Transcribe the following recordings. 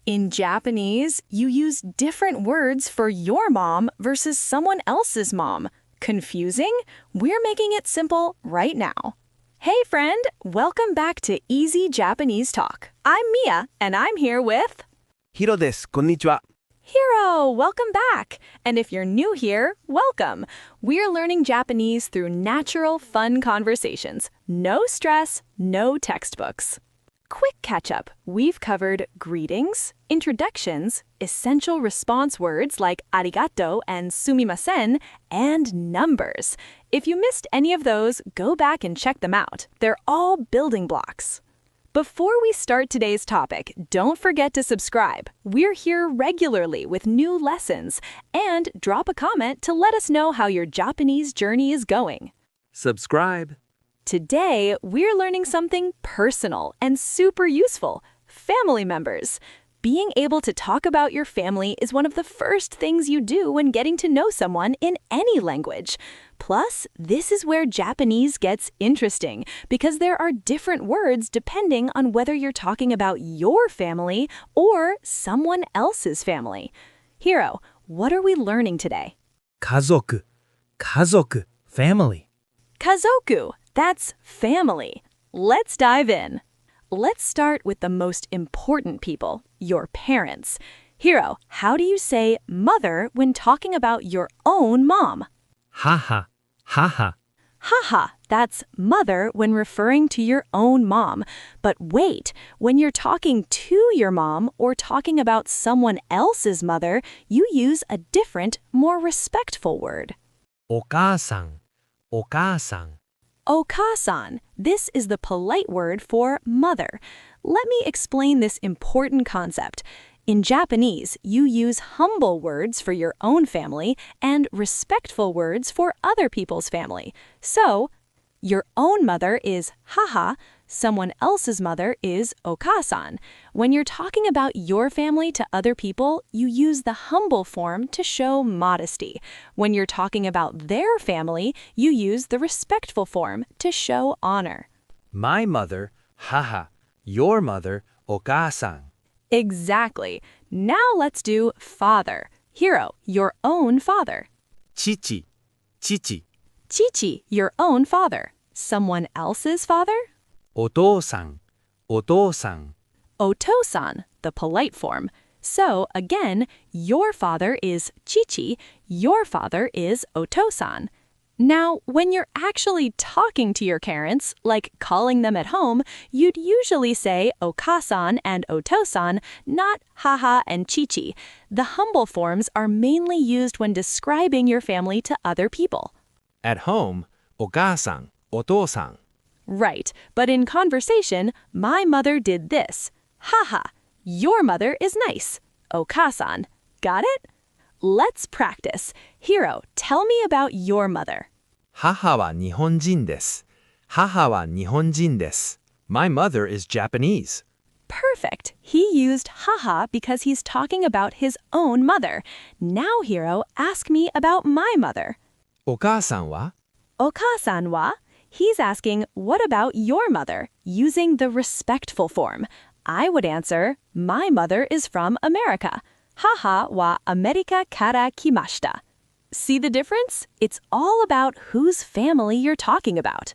In Japanese, you use different words for your mom versus someone else's mom. Confusing? We're making it simple right now. Hey friend, welcome back to Easy Japanese Talk. I'm Mia, and I'm here with... Hiro desu. Konnichiwa. Hiro, welcome back. And if you're new here, welcome. We're learning Japanese through natural, fun conversations. No stress, no textbooks. Quick catch-up. We've covered greetings, introductions, essential response words like arigato and sumimasen, and numbers. If you missed any of those, go back and check them out. They're all building blocks. Before we start today's topic, don't forget to subscribe. We're here regularly with new lessons. And drop a comment to let us know how your Japanese journey is going. Subscribe. Today, we're learning something personal and super useful: family members. Being able to talk about your family is one of the first things you do when getting to know someone in any language. Plus, this is where Japanese gets interesting because there are different words depending on whether you're talking about your family or someone else's family. Hiro, what are we learning today? 家族, family. Kazoku, that's family. Let's dive in. Let's start with the most important people, your parents. Hiro, how do you say mother when talking about your own mom? Haha. Haha, that's mother when referring to your own mom. But wait, when you're talking to your mom or talking about someone else's mother, you use a different, more respectful word. お母さん. Okasan. This is the polite word for mother. Let me explain this important concept. In Japanese, you use humble words for your own family and respectful words for other people's family. So, your own mother is haha, someone else's mother is okasan. When you're talking about your family to other people, you use the humble form to show modesty. When you're talking about their family, you use the respectful form to show honor. My mother, haha. Your mother, oka-san. Exactly. Now let's do father. Hiro, your own father. Chichi. Chichi, your own father. Someone else's father? お父さん. Otosan, the polite form. So, again, your father is Chichi, your father is Otosan. Now, when you're actually talking to your parents, like calling them at home, you'd usually say Okasan and Otosan, not haha and Chichi. The humble forms are mainly used when describing your family to other people. At home, お母さん, お父さん. Right, but in conversation, my mother did this. Haha, your mother is nice. Okasan. Got it? Let's practice. Hiro, tell me about your mother. 母は日本人です. My mother is Japanese. Perfect. He used haha because he's talking about his own mother. Now, Hiro, ask me about my mother. お母さんは? Okasan wa? He's asking, what about your mother, using the respectful form. I would answer, my mother is from America. Haha wa America kara kimashita. See the difference? It's all about whose family you're talking about.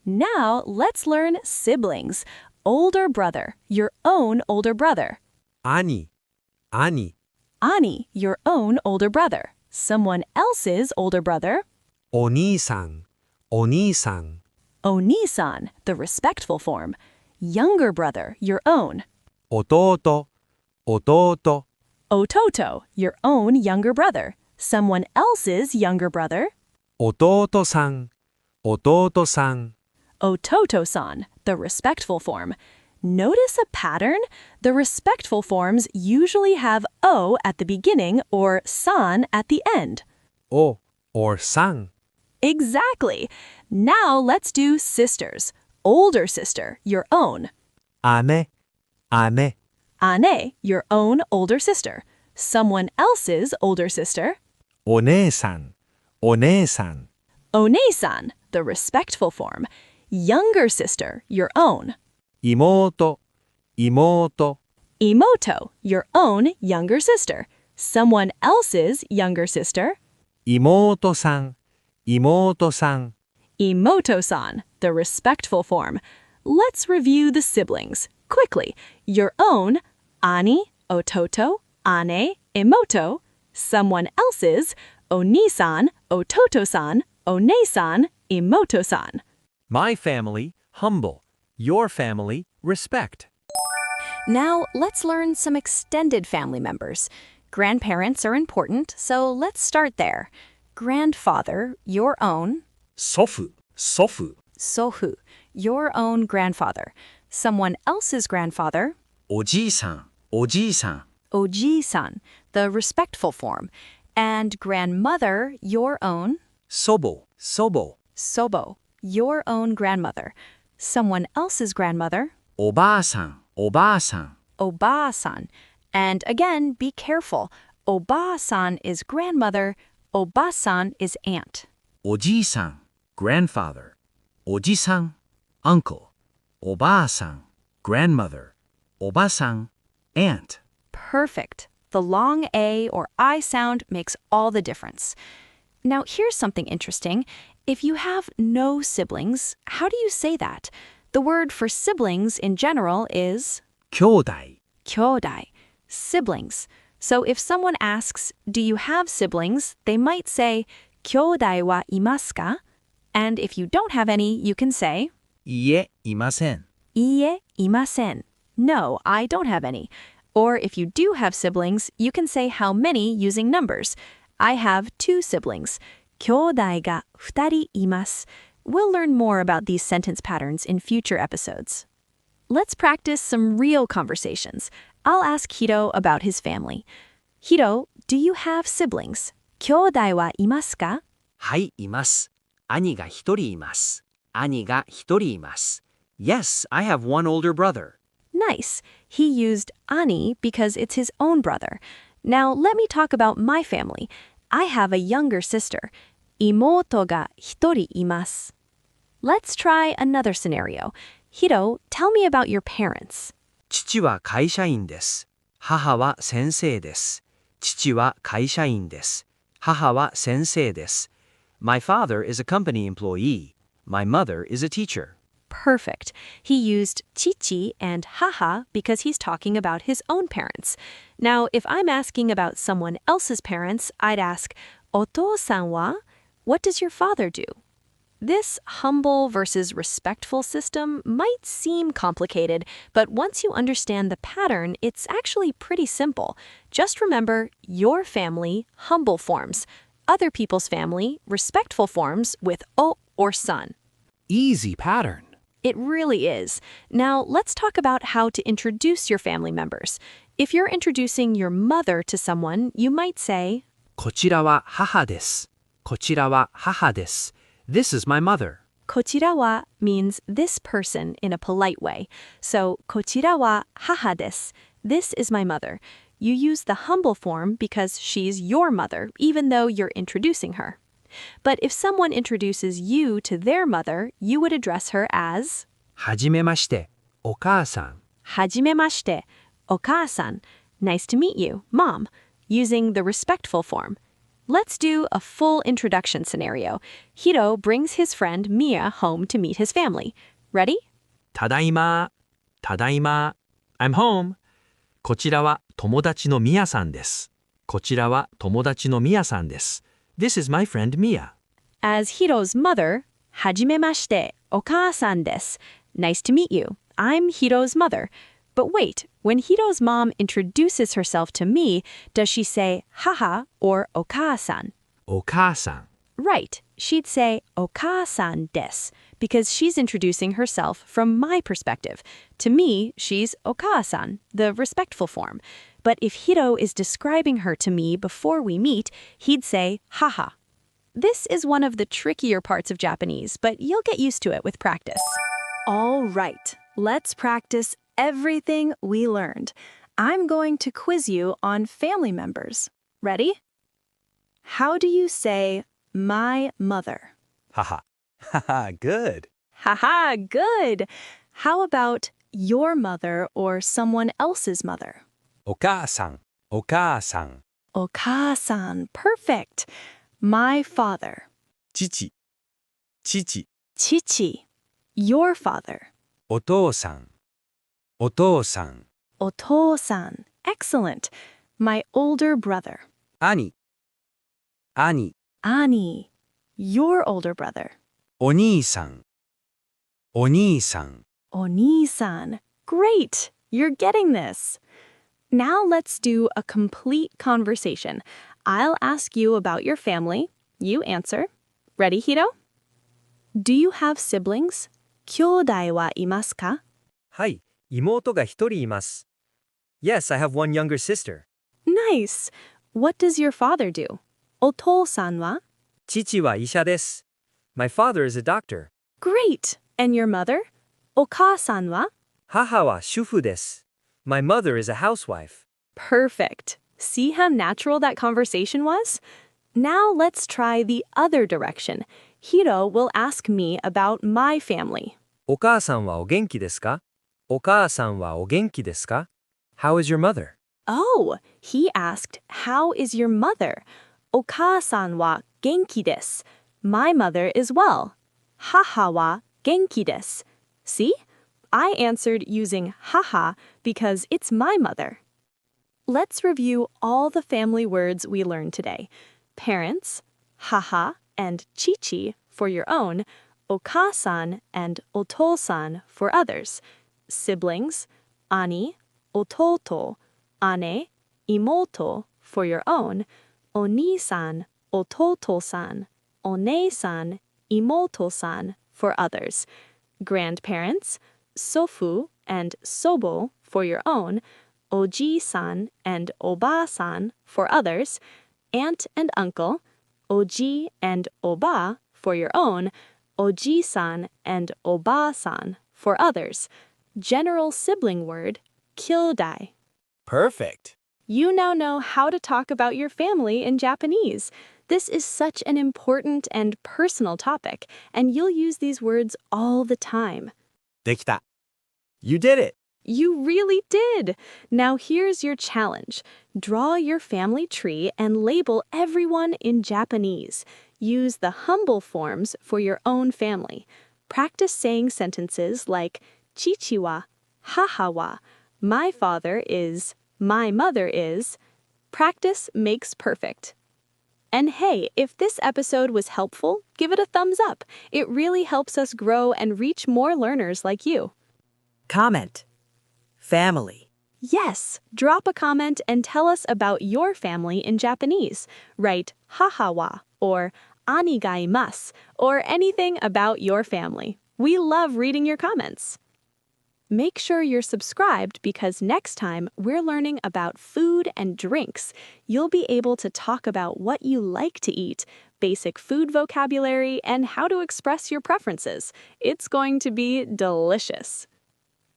Now, let's learn siblings. Older brother, your own older brother. 兄. Ani, your own older brother. Someone else's older brother. お兄さん. Onisan, the respectful form. Younger brother, your own. 弟. Ototo, your own younger brother. Someone else's younger brother. 弟さん. Ototo-san, the respectful form. Notice a pattern? The respectful forms usually have o at the beginning or san at the end. お or さん. Exactly. Now let's do sisters. Older sister, your own. 姉. Ane, your own older sister. Someone else's older sister. お姉さん. One-san, the respectful form. Younger sister, your own. 妹. Imoto, your own younger sister. Someone else's younger sister. 妹さん、妹さん。 Imoto-san, the respectful form. Let's review the siblings. Quickly, your own, ani, ototo, ane, imoto. Someone else's, oni-san, ototo-san, one-san, imoto-san. My family, humble. Your family, respect. Now, let's learn some extended family members. Grandparents are important, so let's start there. Grandfather, your own. 祖父、祖父。 Sohu, your own grandfather. Someone else's grandfather. おじいさん、おじいさん。 Oji-san, the respectful form. And grandmother, your own. 祖母、祖母。 Sobo, your own grandmother. Someone else's grandmother. おばあさん、おばあさん。 Oba-san. And again, be careful. Oba-san is grandmother. Oba-san is aunt. おじいさん、grandfather。おじさん、uncle。おばあさん、grandmother。おばさん、aunt。 Perfect. The long A or I sound makes all the difference. Now, here's something interesting. If you have no siblings, how do you say that? The word for siblings in general is 兄弟。 kyodai, siblings. So if someone asks, do you have siblings? They might say, kyodai wa imasu ka? And if you don't have any, you can say, いいえ、いません。 iie imasen. No, I don't have any. Or if you do have siblings, you can say how many using numbers. I have 2 siblings. Kyodai ga 2人います. We'll learn more about these sentence patterns in future episodes. Let's practice some real conversations. I'll ask Hiro about his family. Hiro, do you have siblings? 兄弟はいますか? はい、います。兄が一人います。兄が一人います。Yes, I have one older brother. Nice. He used ani because it's his own brother. Now let me talk about my family. I have a younger sister. 妹が一人います. Let's try another scenario. Hiro, tell me about your parents. 父は会社員です。母は先生です。父は会社員です。母は先生です。My father is a company employee. My mother is a teacher. Perfect. He used chichi and haha because he's talking about his own parents. Now, if I'm asking about someone else's parents, I'd ask, お父さんは? What does your father do? This humble versus respectful system might seem complicated, but once you understand the pattern, it's actually pretty simple. Just remember your family, humble forms. Other people's family, respectful forms with o or san. Easy pattern. It really is. Now, let's talk about how to introduce your family members. If you're introducing your mother to someone, you might say, こちらは母です。こちらは母です。This is my mother. こちらは means this person in a polite way. So, こちらは母です. This is my mother. You use the humble form because she's your mother, even though you're introducing her. But if someone introduces you to their mother, you would address her as はじめまして、お母さん。はじめまして, お母さん. Nice to meet you, mom, using the respectful form. Let's do a full introduction scenario. Hiro brings his friend Mia home to meet his family. Ready? ただいま。ただいま。I'm home. こちらは友達のミヤさんです。こちらは友達のミヤさんです。This is my friend Mia. As Hiro's mother, はじめまして, お母さんです. Nice to meet you. I'm Hiro's mother. But wait, when Hiro's mom introduces herself to me, does she say haha or お母さん? お母さん。 Right, she'd say お母さんです because she's introducing herself from my perspective. To me, she's お母さん, the respectful form. But if Hiro is describing her to me before we meet, he'd say haha. This is one of the trickier parts of Japanese, but you'll get used to it with practice. All right, let's practice everything we learned. I'm going to quiz you on family members. Ready? How do you say my mother? Haha. Haha, good. Haha, good. How about your mother or someone else's mother? お母さん、お母さん。 Oka-san, perfect. My father. 父、父。 Chichi, your father. お父さん、お父さん。 Oto-san, excellent. My older brother. 兄、兄。 Ani, your older brother. お兄さん、お兄さん。 Oni-san, great. You're getting this. Now let's do a complete conversation. I'll ask you about your family. You answer. Ready, Hiro? Do you have siblings? 兄弟は いますか? はい、妹が一人います。Yes, I have one younger sister. Nice. What does your father do? お父さんは? 父は医者です。My father is a doctor. Great. And your mother? お母さんは? 母は主婦です。My mother is a housewife. Perfect. See how natural that conversation was? Now let's try the other direction. Hiro will ask me about my family. お母さんはお元気ですか？お母さんはお元気ですか？ How is your mother? Oh, he asked, how is your mother? お母さんは元気です. My mother is well. 母は元気です. See? I answered using haha because it's my mother. Let's review all the family words we learned today. Parents, haha and chichi for your own, oka-san and oto-san for others. Siblings, ani, ototo, ane, imoto for your own, oni-san, ototo-san, one-san, imoto-san for others. Grandparents, sofu and sobo for your own, oji-san and oba-san for others, aunt and uncle, oji and oba for your own, oji-san and oba-san for others. General sibling word, kyodai. Perfect. You now know how to talk about your family in Japanese. This is such an important and personal topic, and you'll use these words all the time. できた。You did it. You really did! Now here's your challenge. Draw your family tree and label everyone in Japanese. Use the humble forms for your own family. Practice saying sentences like chichi wa, haha wa, my father is, my mother is. Practice makes perfect. And hey, if this episode was helpful, give it a thumbs up. It really helps us grow and reach more learners like you. Comment. Family. Yes, drop a comment and tell us about your family in Japanese. Write haha wa or ani ga imasu or anything about your family. We love reading your comments. Make sure you're subscribed because next time we're learning about food and drinks. You'll be able to talk about what you like to eat, basic food vocabulary, and how to express your preferences. It's going to be delicious.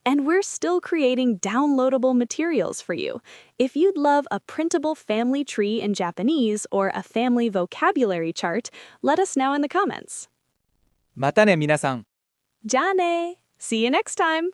And we're still creating downloadable materials for you. If you'd love a printable family tree in Japanese or a family vocabulary chart, let us know in the comments. またね皆さん。じゃあね! See you next time!